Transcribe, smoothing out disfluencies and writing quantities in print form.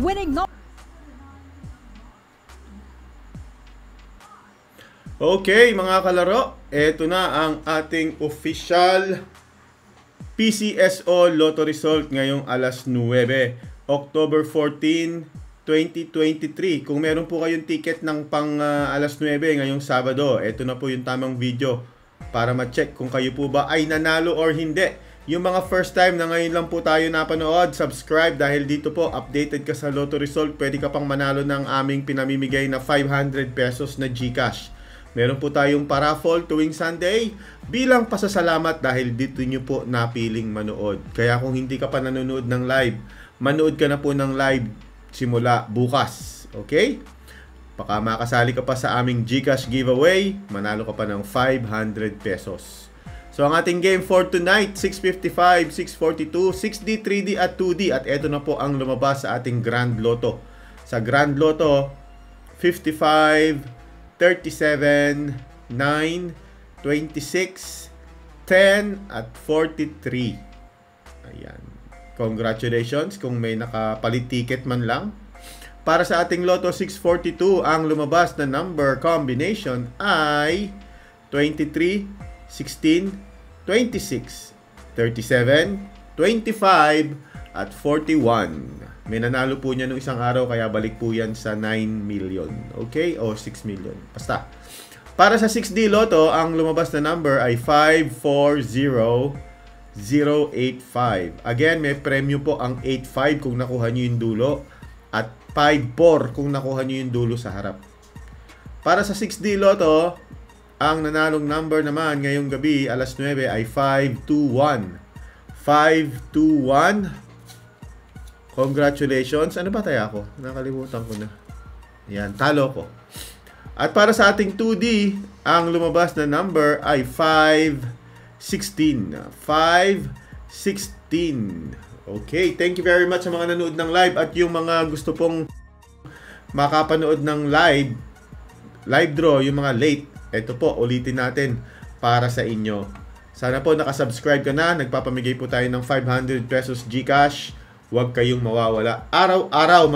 Winning no. Okay mga kalaro, eto na ang ating official PCSO Lotto result ngayong alas 9, October 14, 2023. Kung meron po kayong ticket ng pang alas 9 ngayong Sabado, eto na po yung tamang video para ma-check kung kayo po ba ay nanalo or hindi. Yung mga first time na ngayon lang po tayo napanood, subscribe dahil dito po updated ka sa Lotto result. Pwede ka pang manalo ng aming pinamimigay na 500 pesos na GCash. Meron po tayong paraffle tuwing Sunday bilang pasasalamat dahil dito nyo po napiling manood. Kaya kung hindi ka pa nanonood ng live, manood ka na po ng live simula bukas. Okay? Baka makasali ka pa sa aming GCash giveaway, manalo ka pa ng 500 pesos. So ang ating game for tonight, 655, 642, 6D, 3D at 2D. At eto na po ang lumabas sa ating Grand Lotto. Sa Grand Lotto, 55, 37, 9, 26, 10, at 43. Ayan. Congratulations kung may nakapalit ticket man lang. Para sa ating Lotto 642, ang lumabas na number combination ay 23, 16, 26, 37, 25, at 41. May nanalo po niya nung isang araw kaya balik po yan sa 9 million. Okay? O 6 million. Basta. Para sa 6D Lotto, ang lumabas na number ay 540085. Again, may premyo po ang 85 kung nakuha nyo yung dulo at 54 kung nakuha nyo yung dulo sa harap. Para sa 6D Lotto, ang nanalong number naman ngayong gabi alas 9 ay 521. 521. Congratulations. Ano ba tayo ako? Nakalimutan ko na. Yan, talo ko. At para sa ating 2D, ang lumabas na number ay 516. 516. Okay, thank you very much sa mga nanood ng live at yung mga gusto pong makapanood ng live draw, yung mga late. Ito po, ulitin natin para sa inyo. Sana po nakasubscribe ka na. Nagpapamigay po tayo ng 500 pesos GCash. Huwag kayong mawawala. Araw-araw